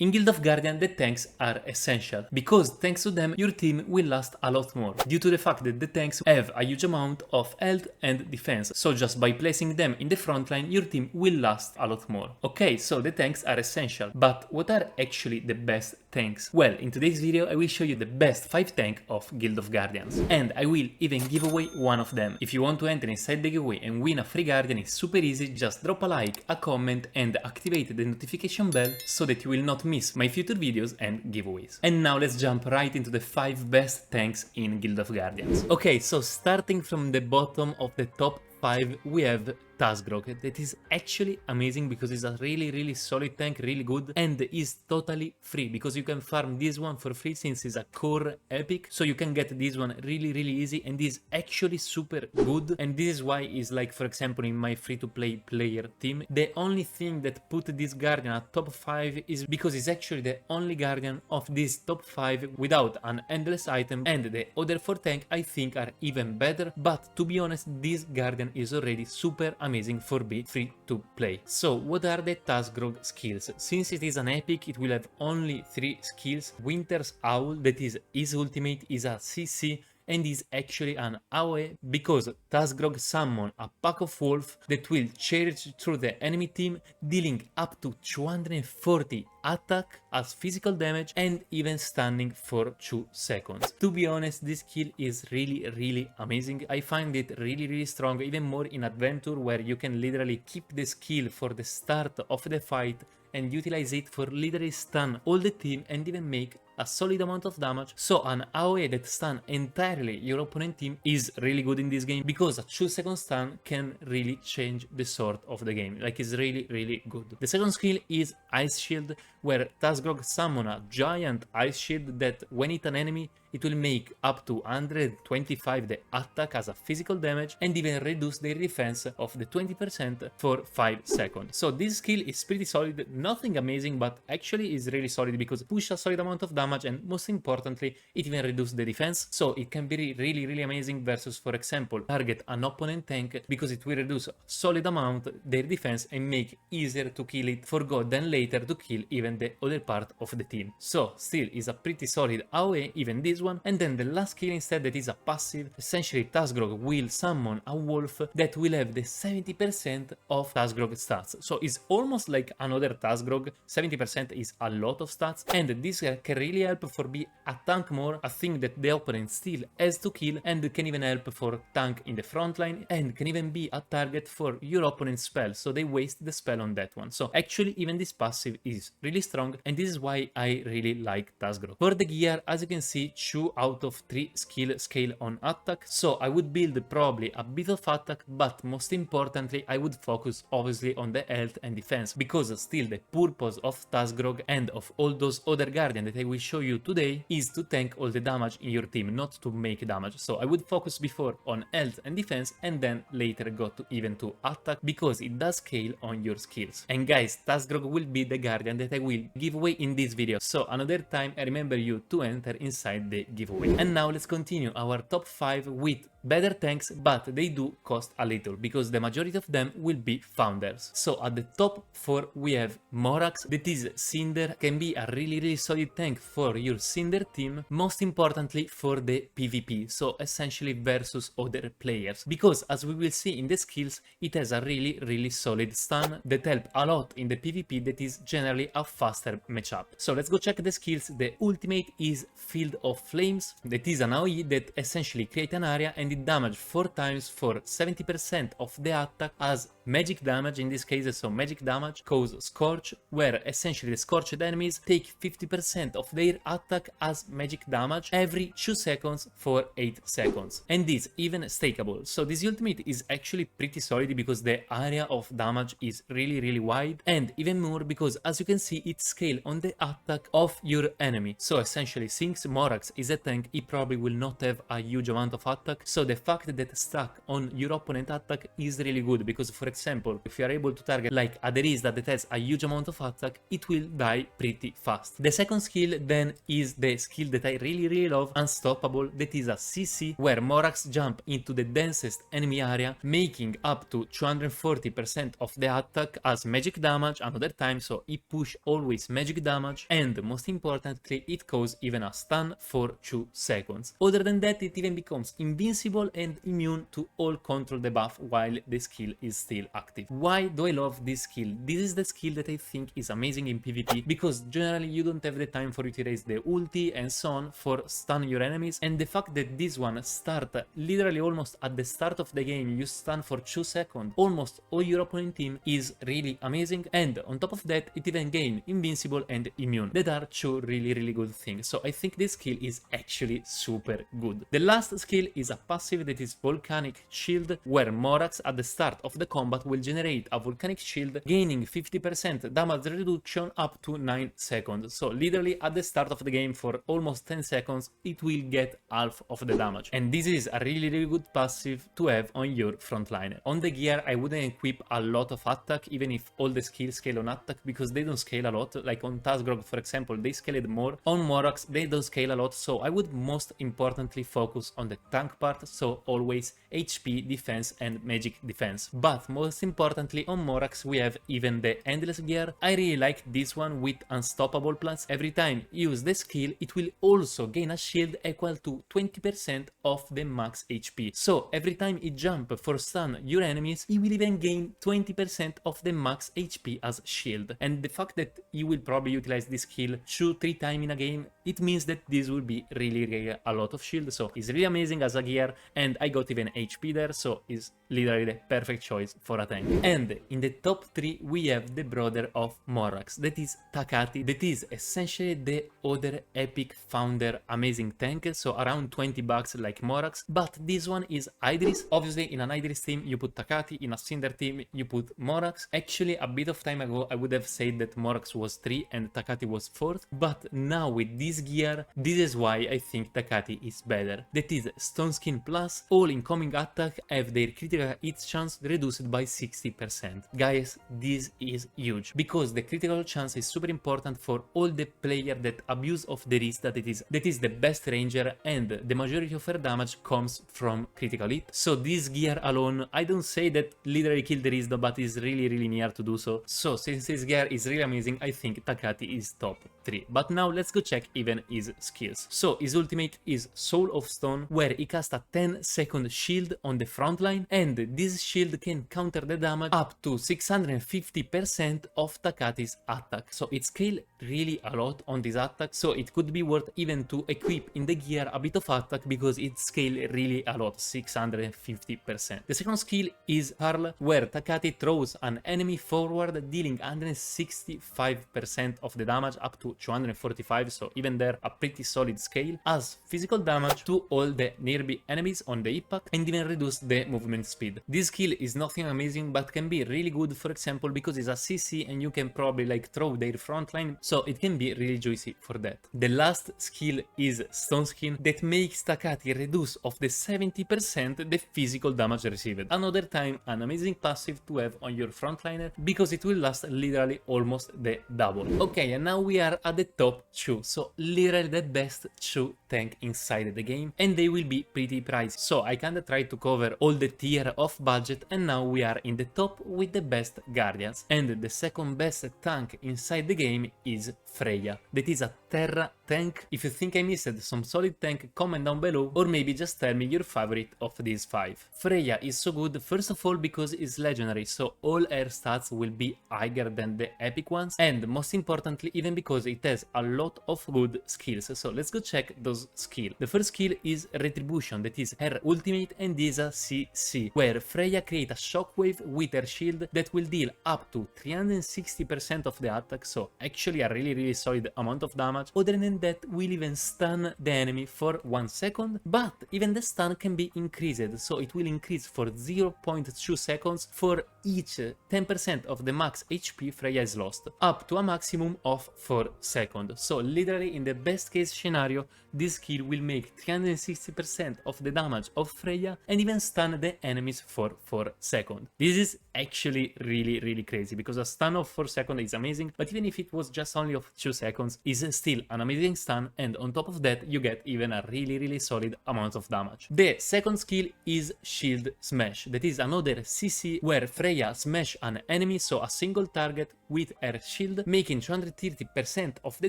In Guild of Guardian, the tanks are essential, because thanks to them your team will last a lot more, due to the fact that the tanks have a huge amount of health and defense, so just by placing them in the front line your team will last a lot more. Okay, so the tanks are essential, but what are actually the best tanks? Well, in today's video I will show you the best 5 tank of Guild of Guardians, and I will even give away one of them. If you want to enter inside the giveaway and win a free Guardian, it's super easy, just drop a like, a comment and activate the notification bell so that you will not miss my future videos and giveaways. And now let's jump right into the 5 best tanks in Guild of Guardians. Okay, so starting from the bottom of the top 5 we have Tasgrog. That is actually amazing because it's a really solid tank, really good, and is totally free because you can farm this one for free since it's a core epic, so you can get this one really easy, and is actually super good. And this is why it's like, for example, in my free-to-play player team, the only thing that put this Guardian at top 5 is because it's actually the only Guardian of this top 5 without an endless item, and the other 4 tank I think are even better, but to be honest this Guardian is already super amazing for be free to play. So what are the Tasgrog skills? Since it is an epic it will have only 3 skills. Winter's Owl, that is his ultimate, is a CC and is actually an AoE because Tasgrog summon a pack of wolf that will charge through the enemy team, dealing up to 240 attack as physical damage and even stunning for 2 seconds. To be honest, this skill is really amazing. I find it really strong, even more in adventure where you can literally keep the skill for the start of the fight and utilize it for literally stun all the team and even make a solid amount of damage. So an AoE that stun entirely your opponent team is really good in this game because a 2-second stun can really change the sort of the game. Like, it's really good. The second skill is Ice Shield, where Tasgrog summon a giant ice shield that when hit an enemy it will make up to 125 the attack as a physical damage and even reduce their defense of the 20% for 5 seconds. So this skill is pretty solid, nothing amazing, but actually is really solid because it push a solid amount of damage and most importantly it even reduces the defense, so it can be really amazing versus, for example, target an opponent tank because it will reduce a solid amount their defense and make easier to kill it for go than later to kill even the other part of the team. So still is a pretty solid AoE, even this one. And then the last skill instead, that is a passive. Essentially Tasgrog will summon a wolf that will have the 70% of Tasgrog stats, so it's almost like another Tasgrog. 70% is a lot of stats, and this can really help for be a tank more, a thing that the opponent still has to kill, and can even help for tank in the front line, and can even be a target for your opponent's spell, so they waste the spell on that one. So actually even this passive is really strong, and this is why I really like Tasgrog. For the gear, as you can see, 2 out of 3 skill scale on attack, so I would build probably a bit of attack, but most importantly I would focus obviously on the health and defense, because still the purpose of Tasgrog and of all those other guardians that I will show you today is to tank all the damage in your team, not to make damage. So I would focus before on health and defense and then later go to even to attack because it does scale on your skills. And guys, Tasgrog will be the guardian that I will give away in this video, so another time I remember you to enter inside the giveaway. And now let's continue our top 5 with better tanks, but they do cost a little because the majority of them will be founders. So at the top 4 we have Morax, that is Cinder, can be a really solid tank for your Cinder team, most importantly for the PvP, so essentially versus other players, because as we will see in the skills it has a really solid stun that help a lot in the PvP that is generally a faster matchup. So let's go check the skills. The ultimate is Field of Flames, that is an AoE that essentially create an area and it damage 4 times for 70% of the attack as magic damage. In this case, so magic damage cause Scorch, where essentially the scorched enemies take 50% of their attack as magic damage every 2 seconds for 8 seconds, and this even stakeable. So this ultimate is actually pretty solid because the area of damage is really wide, and even more because as you can see it scale on the attack of your enemy. So essentially since Morax is a tank, he probably will not have a huge amount of attack, so the fact that stack on your opponent attack is really good because, for example, example, if you are able to target like a Derista that has a huge amount of attack, it will die pretty fast. The second skill then is the skill that I really love, Unstoppable, that is a CC where Morax jump into the densest enemy area, making up to 240% of the attack as magic damage another time, so it push always magic damage, and most importantly it causes even a stun for 2 seconds. Other than that, it even becomes invincible and immune to all control debuff while the skill is still active. Why do I love this skill? This is the skill that I think is amazing in PvP, because generally you don't have the time for you to raise the ulti and so on for stun your enemies, and the fact that this one start literally almost at the start of the game, you stun for 2 seconds almost all your opponent team, is really amazing. And on top of that, it even gain invincible and immune. That are 2 really good things, so I think this skill is actually super good. The last skill is a passive that is Volcanic Shield, where Morax at the start of the combat will generate a Volcanic Shield, gaining 50% damage reduction up to 9 seconds. So literally at the start of the game for almost 10 seconds, it will get half of the damage. And this is a really good passive to have on your frontliner. On the gear, I wouldn't equip a lot of attack, even if all the skills scale on attack, because they don't scale a lot. Like on Tasgrog, for example, they scaled more. On Morax, they don't scale a lot, so I would most importantly focus on the tank part, so always HP, defense and magic defense. But most importantly, on Morax we have even the endless gear. I really like this one with Unstoppable plus. Every time you use the skill, it will also gain a shield equal to 20% of the max HP. So every time it jump for stun your enemies, it will even gain 20% of the max HP as shield. And the fact that you will probably utilize this skill 2-3 times in a game, it means that this will be really a lot of shield. So it's really amazing as a gear, and I got even HP there, so it's literally the perfect choice for a tank. And in the top 3 we have the brother of Morax, that is Takati, that is essentially the other epic founder amazing tank, so around 20 bucks like Morax, but this one is Idris. Obviously in an Idris team you put Takati, in a Cinder team you put Morax. Actually a bit of time ago I would have said that Morax was 3 and Takati was 4th, but now with this gear, this is why I think Takati is better. That is Stone Skin plus, all incoming attack have their critical hit chance reduced by 60%. Guys, this is huge, because the critical chance is super important for all the player that abuse of the risk that is the best ranger, and the majority of her damage comes from critical hit. So this gear alone, I don't say that literally kill the risk, but is really near to do so. So since this gear is really amazing, I think Takati is top 3. But now let's go check even his skills. So his ultimate is Soul of Stone, where he casts a 10-second shield on the front line, and this shield can counter the damage up to 650% of Takati's attack. So it scales really a lot on this attack, so it could be worth even to equip in the gear a bit of attack, because it scales really a lot, 650%. The second skill is Hurl, where Takati throws an enemy forward, dealing 165% of the damage up to 245, so even there a pretty solid scale, as physical damage to all the nearby enemies on the impact, and even reduce the movement speed. This skill is nothing amazing, but can be really good, for example, because it's a CC and you can probably like throw their frontline, so it can be really juicy for that. The last skill is Stone Skin, that makes Takati reduce of the 70% the physical damage received. Another time an amazing passive to have on your frontliner, because it will last literally almost the double. Okay, and now we are at the top 2, so literally the best 2 tank inside the game, and they will be pretty pricey. So I kinda tried to cover all the tier of budget, and now we are in the top with the best Guardians. And the second best tank inside the game is Freya, that is a Terra tank. If you think I missed some solid tank, comment down below, or maybe just tell me your favorite of these 5. Freya is so good, first of all because it's legendary, so all her stats will be higher than the epic ones, and most importantly even because it has a lot of good skills. So let's go check those skills. The first skill is Retribution, that is her ultimate, and is a CC, where Freya creates a shockwave with her shield that will deal up to 360% of the attack, so actually a really solid amount of damage. Other than that will even stun the enemy for 1 second, but even the stun can be increased, so it will increase for 0.2 seconds for each 10% of the max HP Freya is lost, up to a maximum of 4 seconds. So literally in the best case scenario, this skill will make 360% of the damage of Freya and even stun the enemies for 4 seconds. This is actually really crazy, because a stun of 4 seconds is amazing, but even if it was just only of 2 seconds, is still an amazing stun, and on top of that you get even a really solid amount of damage. The second skill is Shield Smash. That is another CC where Freya smash an enemy, so a single target with her shield, making 230% of the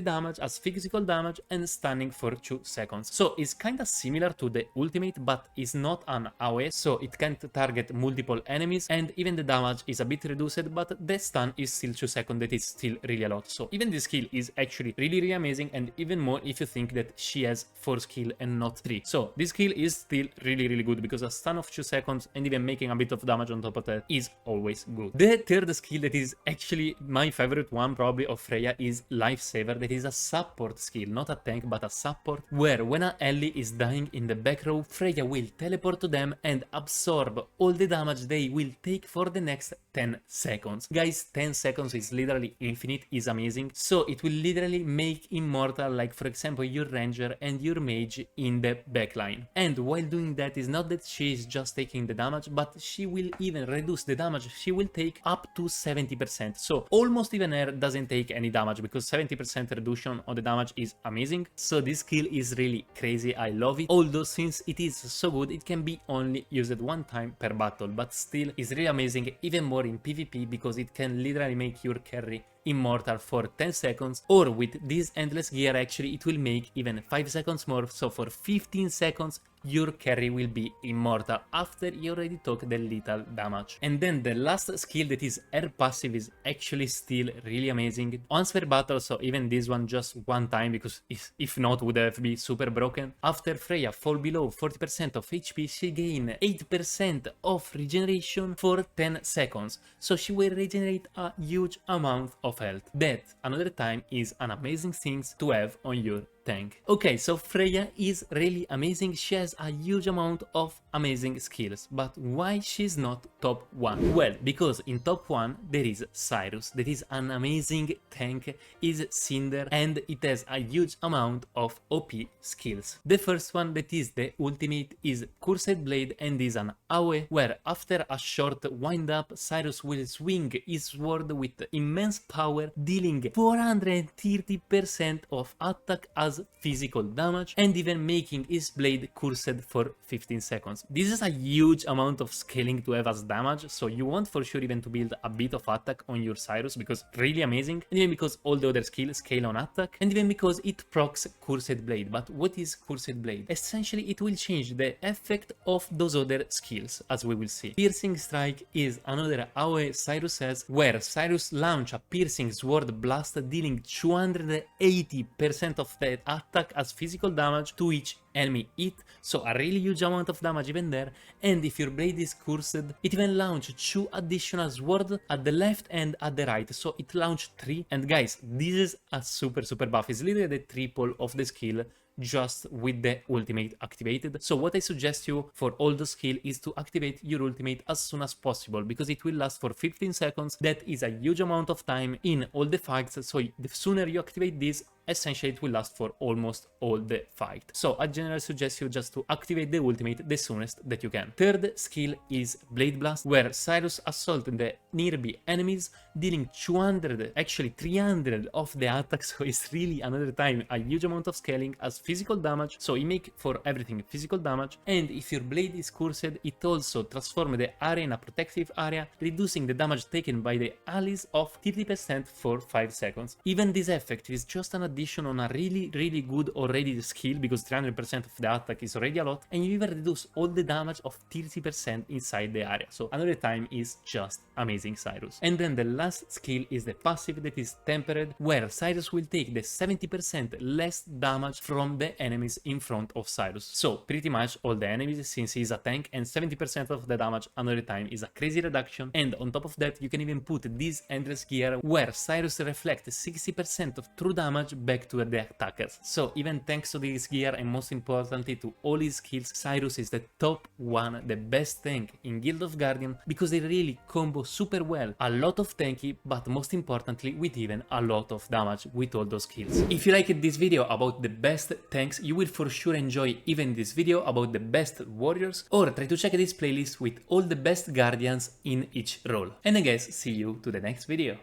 damage as physical damage and stunning for 2 seconds. So it's kinda similar to the ultimate, but it's not an AoE, so it can't target multiple enemies, and even the damage is a bit reduced, but the stun is still 2 seconds, that is still really a lot. So even this skill is actually really amazing, and even more if you think that she has 4 skill and not 3. So this skill is still really good, because a stun of 2 seconds and even making a bit of damage on top of that is always good. The third skill, that is actually my favorite one probably of Freya, is Lifesaver. That is a support skill, not a tank but a support, where when an ally is dying in the back row, Freya will teleport to them and absorb all the damage they will take for the next 10 seconds. Guys, 10 seconds is literally infinite, is amazing, so it will literally make immortal, like for example your ranger and your mage in the backline. And while doing that, is not that she is just taking the damage, but she will even reduce the damage she will take up to 70%. So almost even her doesn't take any damage, because 70% reduction on the damage is amazing. So this skill is really crazy, I love it. Although since it is so good, it can be only used one time per battle, but still is really amazing, even more in PvP, because it can literally make your carry immortal for 10 seconds, or with this endless gear actually it will make even 5 seconds more, so for 15 seconds your carry will be immortal after you already took the lethal damage. And then the last skill, that is her passive, is actually still really amazing. Once per battle, so even this one just one time, because if not would have been super broken. After Freya fall below 40% of HP, she gain 8% of regeneration for 10 seconds, so she will regenerate a huge amount of health. That another time is an amazing thing to have on your tank. Okay, so Freya is really amazing, she has a huge amount of amazing skills, but why she's not top 1? Well, because in top 1 there is Cyrus, that is an amazing tank, is Cinder, and it has a huge amount of OP skills. The first one, that is the ultimate, is Cursed Blade, and is an AoE where after a short wind up, Cyrus will swing his sword with immense power, dealing 430% of attack as physical damage, and even making his blade cursed for 15 seconds. This is a huge amount of scaling to have as damage, so you want for sure even to build a bit of attack on your Cyrus, because really amazing, and even because all the other skills scale on attack, and even because it procs Cursed Blade. But what is Cursed Blade? Essentially it will change the effect of those other skills, as we will see. Piercing Strike is another AoE Cyrus has, where Cyrus launch a piercing sword blast, dealing 280% of that attack as physical damage to each enemy hit, so a really huge amount of damage even there. And if your blade is cursed, it even launch 2 additional swords at the left and at the right, so it launched 3. And guys, this is a super buff, it's literally the triple of the skill just with the ultimate activated. So what I suggest you for all the skill is to activate your ultimate as soon as possible, because it will last for 15 seconds. That is a huge amount of time in all the fights, so the sooner you activate this, essentially it will last for almost all the fight. So I generally suggest you just to activate the ultimate the soonest that you can. Third skill is Blade Blast, where Cyrus assault the nearby enemies, dealing 200, actually 300 of the attack, so it's really another time a huge amount of scaling as physical damage, so you make for everything physical damage. And if your blade is cursed, it also transforms the area in a protective area, reducing the damage taken by the allies of 30% for 5 seconds. Even this effect is just an addition on a really good already skill, because 300% of the attack is already a lot, and you even reduce all the damage of 30% inside the area, so another time is just amazing Cyrus. And then the last skill is the passive, that is Tempered, where Cyrus will take the 70% less damage from the enemies in front of Cyrus, so pretty much all the enemies, since he's a tank, and 70% of the damage another time is a crazy reduction. And on top of that, you can even put this endless gear where Cyrus reflects 60% of true damage back to the attackers. So even thanks to this gear and most importantly to all his skills, Cyrus is the top one, the best tank in Guild of Guardian because they really combo super well. A lot of tanky, but most importantly with even a lot of damage with all those skills. If you liked this video about the best tanks, you will for sure enjoy even this video about the best warriors, or try to check this playlist with all the best guardians in each role. And I guess see you to the next video.